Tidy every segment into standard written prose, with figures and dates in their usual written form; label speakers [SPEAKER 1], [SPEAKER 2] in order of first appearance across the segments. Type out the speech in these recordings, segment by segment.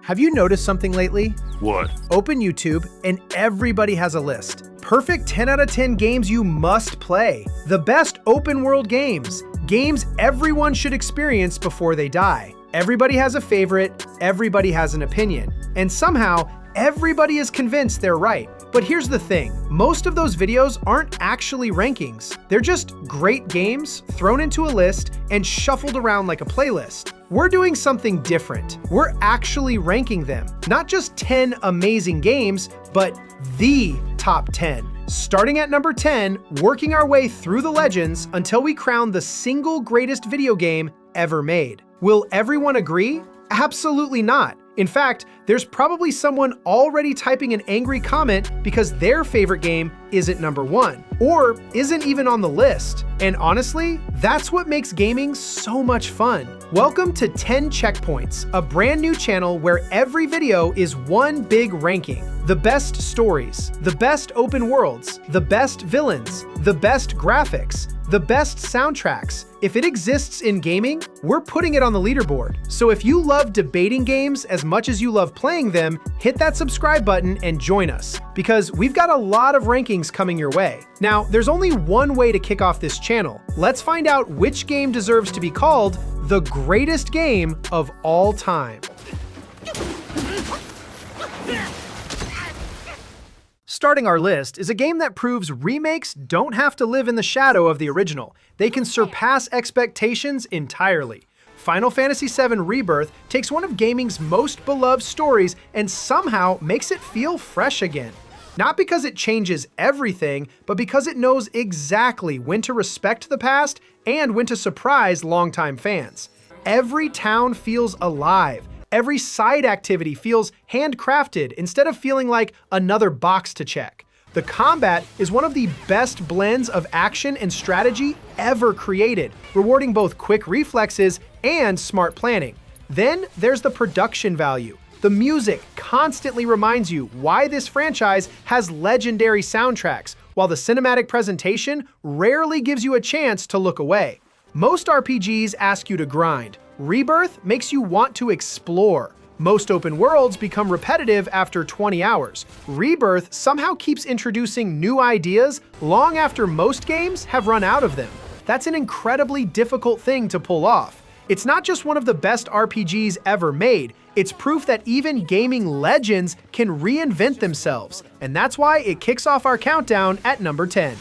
[SPEAKER 1] Have you noticed something lately?
[SPEAKER 2] What?
[SPEAKER 1] Open YouTube and everybody has a list. Perfect 10 out of 10 games you must play. The best open world games. Games everyone should experience before they die. Everybody has a favorite, everybody has an opinion. And somehow, everybody is convinced they're right. But here's the thing, most of those videos aren't actually rankings. They're just great games thrown into a list and shuffled around like a playlist. We're doing something different. We're actually ranking them. Not just 10 amazing games, but the top 10. Starting at number 10, working our way through the legends until we crown the single greatest video game ever made. Will everyone agree? Absolutely not. In fact, there's probably someone already typing an angry comment because their favorite game isn't number 1, or isn't even on the list. And honestly, that's what makes gaming so much fun. Welcome to 10 Checkpoints, a brand new channel where every video is one big ranking. The best stories, the best open worlds, the best villains, the best graphics, the best soundtracks. If it exists in gaming, we're putting it on the leaderboard. So if you love debating games as much as you love playing them, hit that subscribe button and join us, because we've got a lot of rankings coming your way. Now, there's only one way to kick off this channel. Let's find out which game deserves to be called the greatest game of all time. Starting our list is a game that proves remakes don't have to live in the shadow of the original. They can surpass expectations entirely. Final Fantasy VII Rebirth takes one of gaming's most beloved stories and somehow makes it feel fresh again. Not because it changes everything, but because it knows exactly when to respect the past and when to surprise longtime fans. Every town feels alive. Every side activity feels handcrafted instead of feeling like another box to check. The combat is one of the best blends of action and strategy ever created, rewarding both quick reflexes and smart planning. Then there's the production value. The music constantly reminds you why this franchise has legendary soundtracks, while the cinematic presentation rarely gives you a chance to look away. Most RPGs ask you to grind. Rebirth makes you want to explore. Most open worlds become repetitive after 20 hours. Rebirth somehow keeps introducing new ideas long after most games have run out of them. That's an incredibly difficult thing to pull off. It's not just one of the best RPGs ever made, it's proof that even gaming legends can reinvent themselves. And that's why it kicks off our countdown at number 10.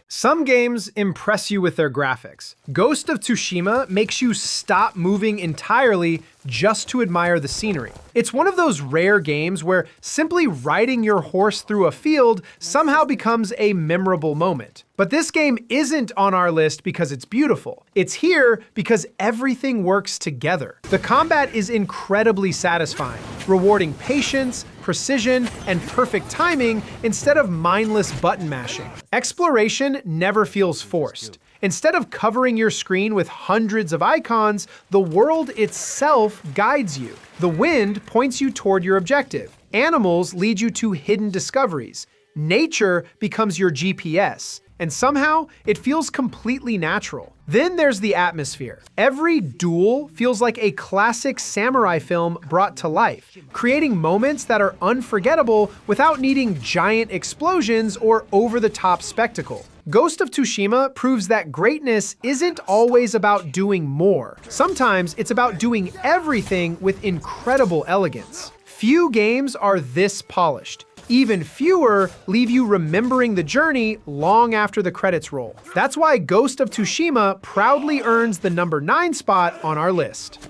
[SPEAKER 1] Some games impress you with their graphics. Ghost of Tsushima makes you stop moving entirely just to admire the scenery. It's one of those rare games where simply riding your horse through a field somehow becomes a memorable moment. But this game isn't on our list because it's beautiful. It's here because everything works together. The combat is incredibly satisfying, rewarding patience, precision, and perfect timing instead of mindless button mashing. Exploration never feels forced. Instead of covering your screen with hundreds of icons, the world itself guides you. The wind points you toward your objective. Animals lead you to hidden discoveries. Nature becomes your GPS. And somehow, it feels completely natural. Then there's the atmosphere. Every duel feels like a classic samurai film brought to life, creating moments that are unforgettable without needing giant explosions or over-the-top spectacle. Ghost of Tsushima proves that greatness isn't always about doing more. Sometimes it's about doing everything with incredible elegance. Few games are this polished. Even fewer leave you remembering the journey long after the credits roll. That's why Ghost of Tsushima proudly earns the number 9 spot on our list.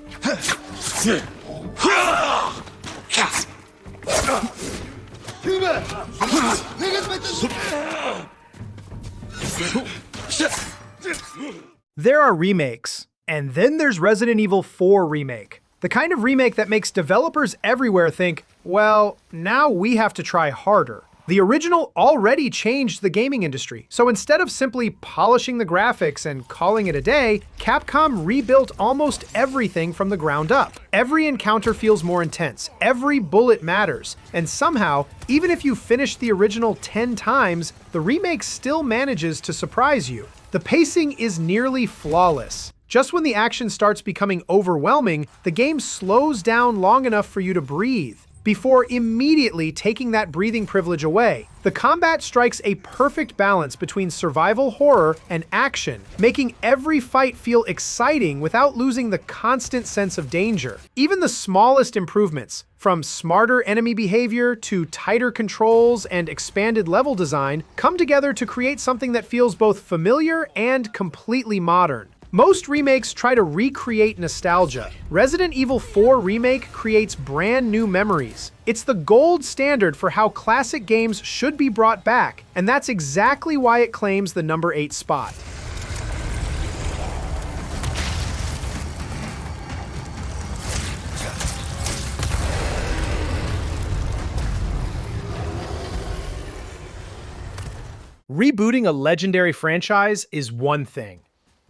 [SPEAKER 1] There are remakes, and then there's Resident Evil 4 Remake. The kind of remake that makes developers everywhere think, well, now we have to try harder. The original already changed the gaming industry, so instead of simply polishing the graphics and calling it a day, Capcom rebuilt almost everything from the ground up. Every encounter feels more intense, every bullet matters, and somehow, even if you finish the original 10 times, the remake still manages to surprise you. The pacing is nearly flawless. Just when the action starts becoming overwhelming, the game slows down long enough for you to breathe, before immediately taking that breathing privilege away. The combat strikes a perfect balance between survival horror and action, making every fight feel exciting without losing the constant sense of danger. Even the smallest improvements, from smarter enemy behavior to tighter controls and expanded level design, come together to create something that feels both familiar and completely modern. Most remakes try to recreate nostalgia. Resident Evil 4 Remake creates brand new memories. It's the gold standard for how classic games should be brought back, and that's exactly why it claims the number 8 spot. Rebooting a legendary franchise is one thing.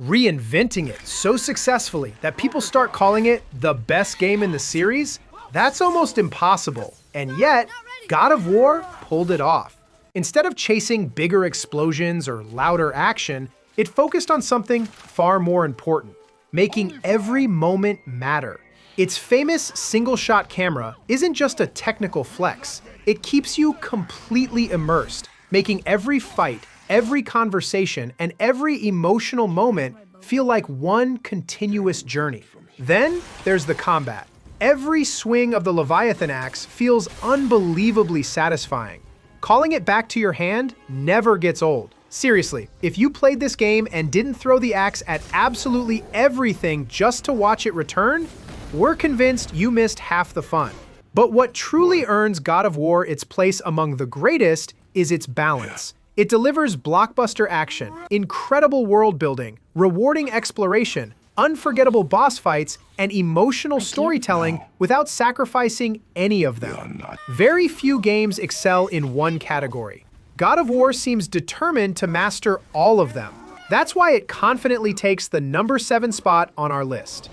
[SPEAKER 1] Reinventing it so successfully that people start calling it the best game in the series, that's almost impossible. And yet, God of War pulled it off. Instead of chasing bigger explosions or louder action, it focused on something far more important, making every moment matter. Its famous single-shot camera isn't just a technical flex, it keeps you completely immersed, making every fight, every conversation, and every emotional moment feel like one continuous journey. Then there's the combat. Every swing of the Leviathan axe feels unbelievably satisfying. Calling it back to your hand never gets old. Seriously, if you played this game and didn't throw the axe at absolutely everything just to watch it return, we're convinced you missed half the fun. But what truly earns God of War its place among the greatest is its balance. It delivers blockbuster action, incredible world building, rewarding exploration, unforgettable boss fights, and emotional storytelling without sacrificing any of them. Very few games excel in one category. God of War seems determined to master all of them. That's why it confidently takes the number 7 spot on our list.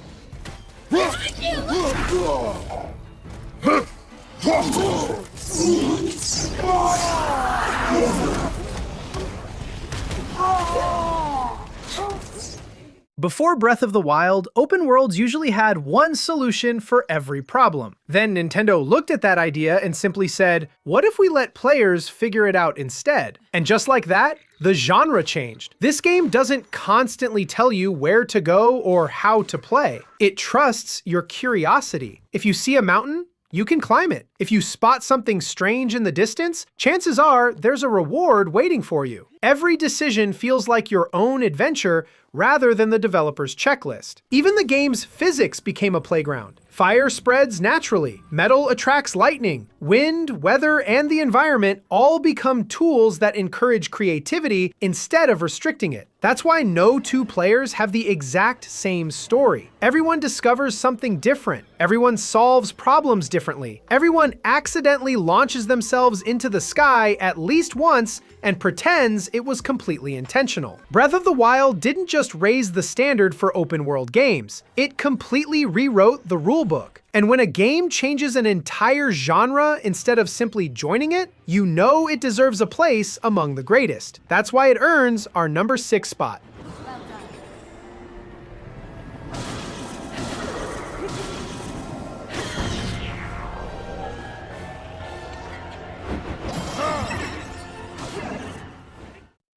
[SPEAKER 1] Before Breath of the Wild, open worlds usually had one solution for every problem. Then Nintendo looked at that idea and simply said, what if we let players figure it out instead? And just like that, the genre changed. This game doesn't constantly tell you where to go or how to play. It trusts your curiosity. If you see a mountain, you can climb it. If you spot something strange in the distance, chances are there's a reward waiting for you. Every decision feels like your own adventure rather than the developer's checklist. Even the game's physics became a playground. Fire spreads naturally, metal attracts lightning, wind, weather, and the environment all become tools that encourage creativity instead of restricting it. That's why no two players have the exact same story. Everyone discovers something different. Everyone solves problems differently. Everyone accidentally launches themselves into the sky at least once and pretends it was completely intentional. Breath of the Wild didn't just raise the standard for open world games, it completely rewrote the rulebook. And when a game changes an entire genre instead of simply joining it, you know it deserves a place among the greatest. That's why it earns our number 6 spot.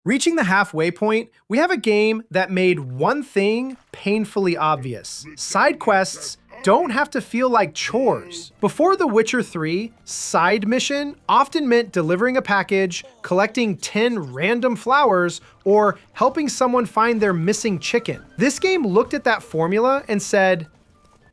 [SPEAKER 1] Reaching the halfway point, we have a game that made one thing painfully obvious. Side quests don't have to feel like chores. Before The Witcher 3, side mission often meant delivering a package, collecting 10 random flowers, or helping someone find their missing chicken. This game looked at that formula and said,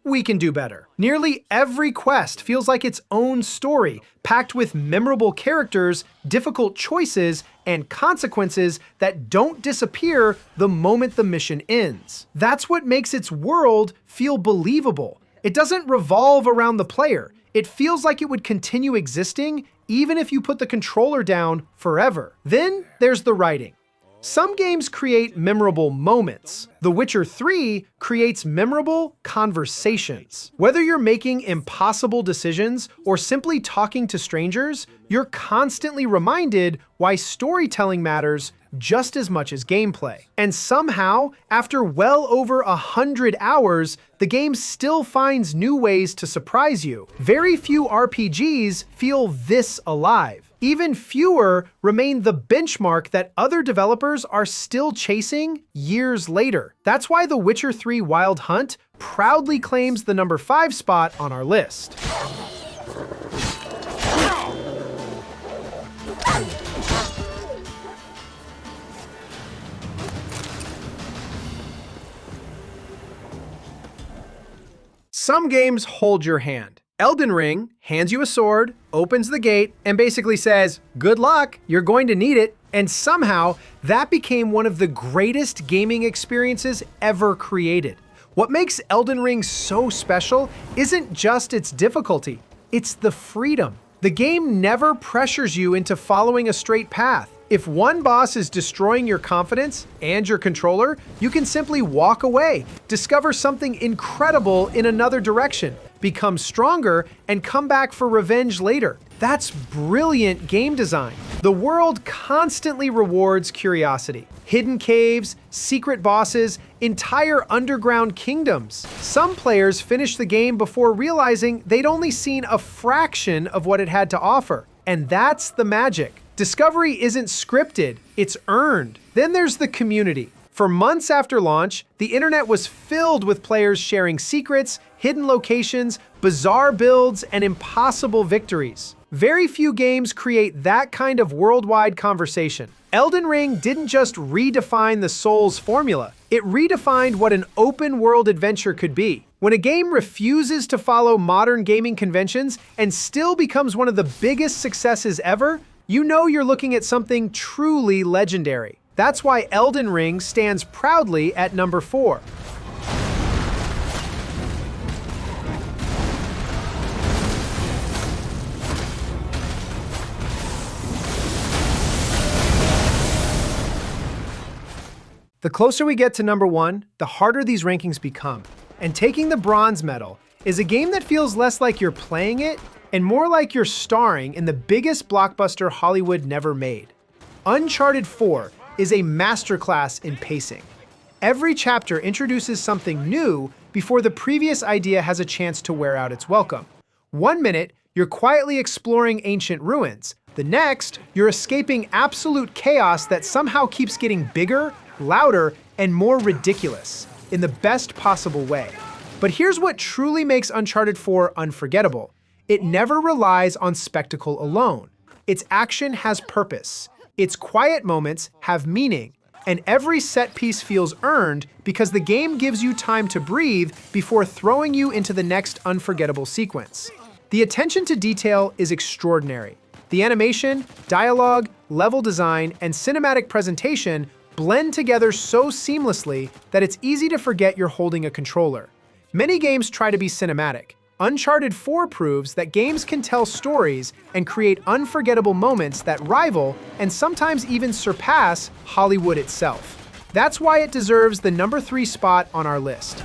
[SPEAKER 1] we can do better. Nearly every quest feels like its own story, packed with memorable characters, difficult choices, and consequences that don't disappear the moment the mission ends. That's what makes its world feel believable. It doesn't revolve around the player. It feels like it would continue existing even if you put the controller down forever. Then there's the writing. Some games create memorable moments. The Witcher 3 creates memorable conversations. Whether you're making impossible decisions or simply talking to strangers, you're constantly reminded why storytelling matters just as much as gameplay. And somehow, after well over 100 hours, the game still finds new ways to surprise you. Very few RPGs feel this alive. Even fewer remain the benchmark that other developers are still chasing years later. That's why The Witcher 3 Wild Hunt proudly claims the number 5 spot on our list. Some games hold your hand. Elden Ring hands you a sword, opens the gate, and basically says, good luck, you're going to need it. And somehow, that became one of the greatest gaming experiences ever created. What makes Elden Ring so special isn't just its difficulty, it's the freedom. The game never pressures you into following a straight path. If one boss is destroying your confidence and your controller, you can simply walk away, discover something incredible in another direction, become stronger, and come back for revenge later. That's brilliant game design. The world constantly rewards curiosity. Hidden caves, secret bosses, entire underground kingdoms. Some players finish the game before realizing they'd only seen a fraction of what it had to offer. And that's the magic. Discovery isn't scripted, it's earned. Then there's the community. For months after launch, the internet was filled with players sharing secrets, hidden locations, bizarre builds, and impossible victories. Very few games create that kind of worldwide conversation. Elden Ring didn't just redefine the Souls formula, it redefined what an open-world adventure could be. When a game refuses to follow modern gaming conventions and still becomes one of the biggest successes ever, you know you're looking at something truly legendary. That's why Elden Ring stands proudly at number 4. The closer we get to number 1, the harder these rankings become. And taking the bronze medal is a game that feels less like you're playing it and more like you're starring in the biggest blockbuster Hollywood never made. Uncharted 4 is a masterclass in pacing. Every chapter introduces something new before the previous idea has a chance to wear out its welcome. 1 minute, you're quietly exploring ancient ruins. The next, you're escaping absolute chaos that somehow keeps getting bigger, louder, and more ridiculous in the best possible way. But here's what truly makes Uncharted 4 unforgettable. It never relies on spectacle alone. Its action has purpose. Its quiet moments have meaning. And every set piece feels earned because the game gives you time to breathe before throwing you into the next unforgettable sequence. The attention to detail is extraordinary. The animation, dialogue, level design, and cinematic presentation blend together so seamlessly that it's easy to forget you're holding a controller. Many games try to be cinematic. Uncharted 4 proves that games can tell stories and create unforgettable moments that rival and sometimes even surpass Hollywood itself. That's why it deserves the number 3 spot on our list.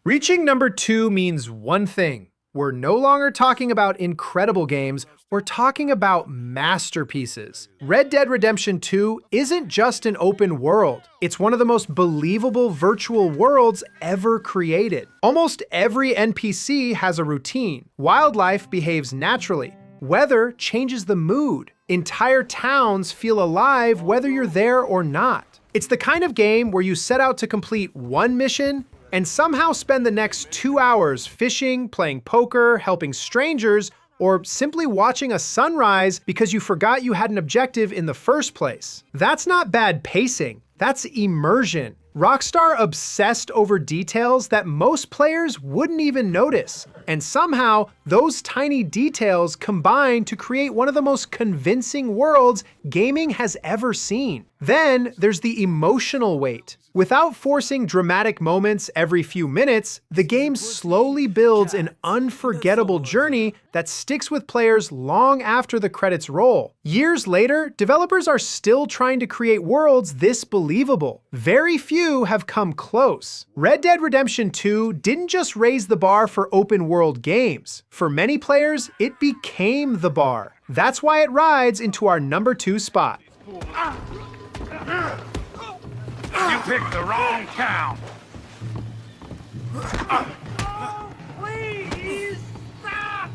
[SPEAKER 1] Reaching number 2 means one thing. We're no longer talking about incredible games, we're talking about masterpieces. Red Dead Redemption 2 isn't just an open world. It's one of the most believable virtual worlds ever created. Almost every NPC has a routine. Wildlife behaves naturally. Weather changes the mood. Entire towns feel alive whether you're there or not. It's the kind of game where you set out to complete one mission and somehow spend the next 2 hours fishing, playing poker, helping strangers, or simply watching a sunrise because you forgot you had an objective in the first place. That's not bad pacing, that's immersion. Rockstar obsessed over details that most players wouldn't even notice. And somehow, those tiny details combine to create one of the most convincing worlds gaming has ever seen. Then there's the emotional weight. Without forcing dramatic moments every few minutes, the game slowly builds an unforgettable journey that sticks with players long after the credits roll. Years later, developers are still trying to create worlds this believable. Very few have come close. Red Dead Redemption 2 didn't just raise the bar for open world games. For many players, it became the bar. That's why it rides into our number 2 spot.
[SPEAKER 2] You picked the wrong town. Please stop!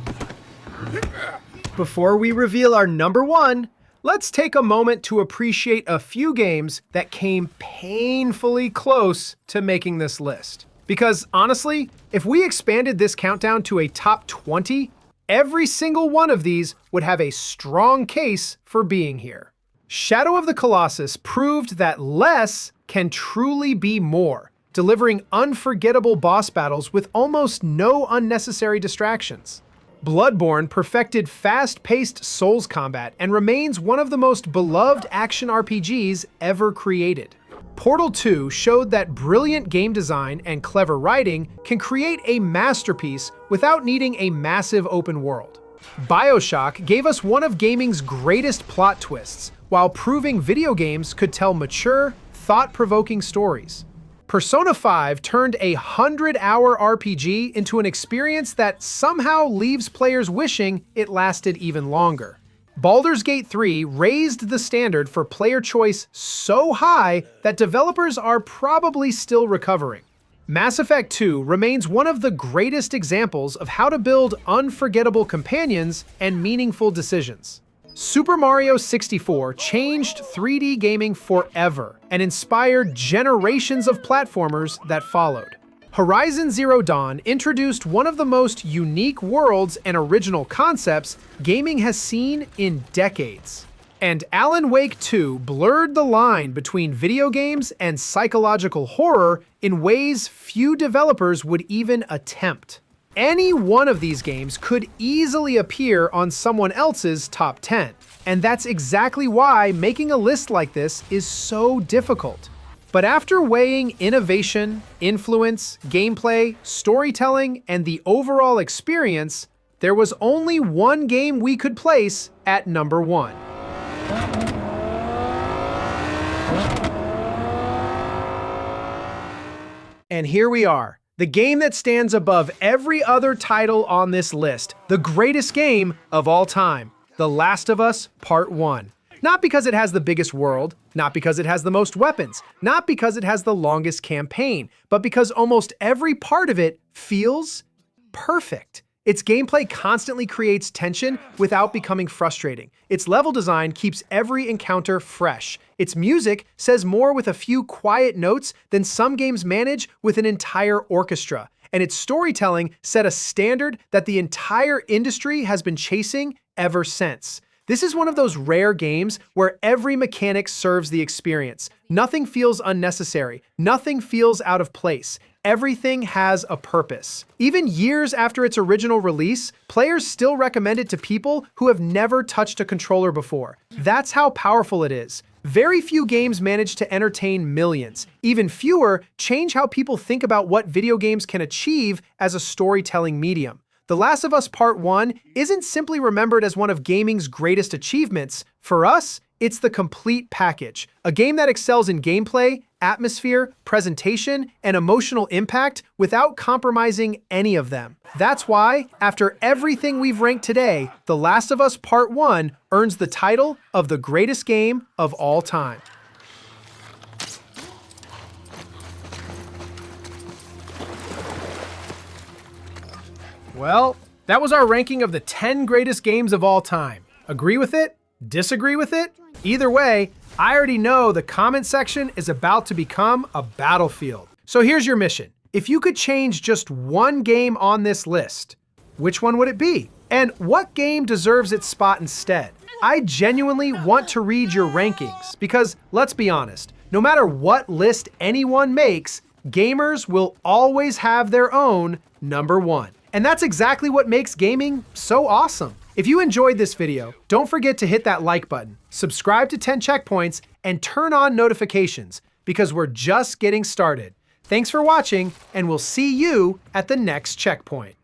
[SPEAKER 1] Before we reveal our number 1, let's take a moment to appreciate a few games that came painfully close to making this list. Because honestly, if we expanded this countdown to a top 20, every single one of these would have a strong case for being here. Shadow of the Colossus proved that less can truly be more, delivering unforgettable boss battles with almost no unnecessary distractions. Bloodborne perfected fast-paced Souls combat and remains one of the most beloved action RPGs ever created. Portal 2 showed that brilliant game design and clever writing can create a masterpiece without needing a massive open world. BioShock gave us one of gaming's greatest plot twists, while proving video games could tell mature, thought-provoking stories. Persona 5 turned a 100-hour RPG into an experience that somehow leaves players wishing it lasted even longer. Baldur's Gate 3 raised the standard for player choice so high that developers are probably still recovering. Mass Effect 2 remains one of the greatest examples of how to build unforgettable companions and meaningful decisions. Super Mario 64 changed 3D gaming forever and inspired generations of platformers that followed. Horizon Zero Dawn introduced one of the most unique worlds and original concepts gaming has seen in decades. And Alan Wake 2 blurred the line between video games and psychological horror in ways few developers would even attempt. Any one of these games could easily appear on someone else's top 10, and that's exactly why making a list like this is so difficult. But after weighing innovation, influence, gameplay, storytelling, and the overall experience, there was only one game we could place at number 1. And here we are. The game that stands above every other title on this list, the greatest game of all time, The Last of Us Part 1. Not because it has the biggest world, not because it has the most weapons, not because it has the longest campaign, but because almost every part of it feels perfect. Its gameplay constantly creates tension without becoming frustrating. Its level design keeps every encounter fresh. Its music says more with a few quiet notes than some games manage with an entire orchestra. And its storytelling set a standard that the entire industry has been chasing ever since. This is one of those rare games where every mechanic serves the experience. Nothing feels unnecessary. Nothing feels out of place. Everything has a purpose. Even years after its original release, players still recommend it to people who have never touched a controller before. That's how powerful it is. Very few games manage to entertain millions. Even fewer change how people think about what video games can achieve as a storytelling medium. The Last of Us Part 1 isn't simply remembered as one of gaming's greatest achievements. For us, it's the complete package. A game that excels in gameplay, atmosphere, presentation, and emotional impact without compromising any of them. That's why, after everything we've ranked today, The Last of Us Part 1 earns the title of the greatest game of all time. Well, that was our ranking of the 10 greatest games of all time. Agree with it? Disagree with it? Either way, I already know the comment section is about to become a battlefield. So here's your mission. If you could change just one game on this list, which one would it be? And what game deserves its spot instead? I genuinely want to read your rankings because, let's be honest, no matter what list anyone makes, gamers will always have their own number 1. And that's exactly what makes gaming so awesome. If you enjoyed this video, don't forget to hit that like button, subscribe to 10 Checkpoints, and turn on notifications because we're just getting started. Thanks for watching, and we'll see you at the next checkpoint.